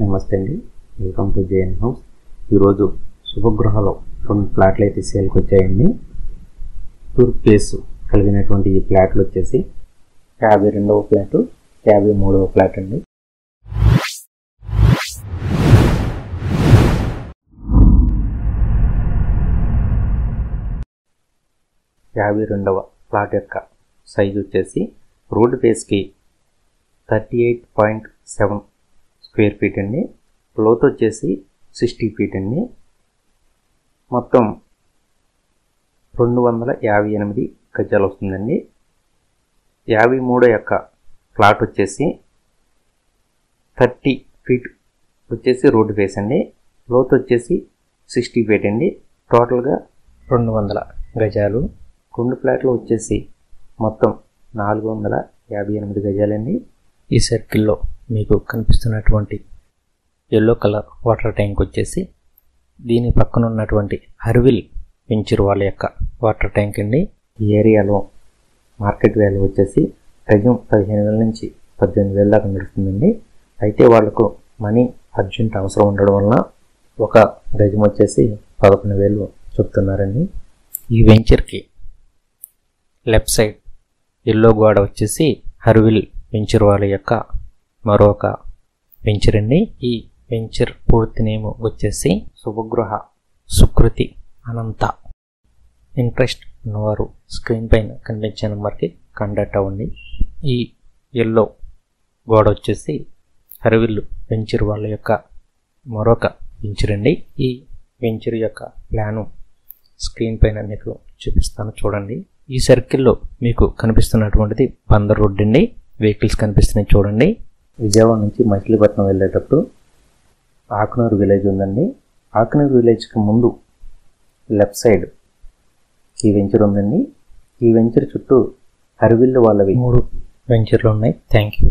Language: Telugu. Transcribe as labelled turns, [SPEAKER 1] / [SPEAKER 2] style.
[SPEAKER 1] నమస్తే అండి, వెల్కమ్ టు జేఎన్ హౌస్. ఈరోజు శుభగృహలో 2 ప్లాట్లు అయితే సేల్కి వచ్చాయండి. తూర్పు ఫేస్ కలిగినటువంటి ఈ ప్లాట్లు వచ్చేసి 52వ ఫ్లాటు, 53వ ఫ్లాట్ అండి. యాభై రెండవ ప్లాట్ యొక్క సైజు వచ్చేసి రోడ్ ఫేస్కి 38.7 స్క్వేర్ ఫీట్ అండి. లోతు వచ్చేసి 60 ఫీట్ అండి. మొత్తం 258 గజాలు వస్తుందండి. 53 యొక్క ప్లాట్ వచ్చేసి 30 ఫీట్ వచ్చేసి రోడ్ ఫేస్ అండి. లోతు వచ్చేసి 60 ఫీట్ అండి. టోటల్గా 200 గజాలు. 2 ప్లాట్లు వచ్చేసి మొత్తం 458 గజాలండి. ఈ సర్కిల్లో మీకు కనిపిస్తున్నటువంటి ఎల్లో కలర్ వాటర్ ట్యాంక్ వచ్చేసి దీని పక్కన ఉన్నటువంటి హర్విల్ వెంచర్ వాళ్ళ యొక్క వాటర్ ట్యాంక్ అండి. ఈ ఏరియాలో మార్కెట్ వాల్యూ వచ్చేసి గజం 15,000 నుంచి 18,000 దాకా నడుస్తుందండి. అయితే వాళ్ళకు మనీ అర్జెంట్ అవసరం ఉండడం వలన ఒక గజం వచ్చేసి 11,000 చెప్తున్నారండి. ఈ వెంచర్కి లెఫ్ట్ సైడ్ ఎల్లో గోడ వచ్చేసి హర్విల్ వెంచర్ వాళ్ళ యొక్క మరొక వెంచర్ అండి. ఈ వెంచర్ పూర్తి నేమ్ వచ్చేసి శుభగృహ సుకృతి అనంత. ఇంట్రెస్ట్ ఉన్నవారు స్క్రీన్ పైన కనిపించే నెంబర్కి కాంటాక్ట్ అవ్వండి. ఈ ఎల్లో గోడ వచ్చేసి హర్విల్ వెంచర్ వాళ్ళ యొక్క మరొక వెంచర్ అండి. ఈ వెంచర్ యొక్క ప్లాను స్క్రీన్ పైన మీకు చూపిస్తాను, చూడండి. ఈ సర్కిల్లో మీకు కనిపిస్తున్నటువంటిది బందర్ రోడ్ అండి. వెహికల్స్ కనిపిస్తున్నాయి చూడండి. విజయవాడ నుంచి మచిలీపట్నం వెళ్ళేటప్పుడు ఆకునూరు విలేజ్ ఉందండి. ఆకునూరు విలేజ్కి ముందు లెఫ్ట్ సైడ్ ఈ వెంచర్ ఉందండి. ఈ వెంచర్ చుట్టూ హర్విల్ వాళ్ళవి 3 వెంచర్లు ఉన్నాయి. Thank you.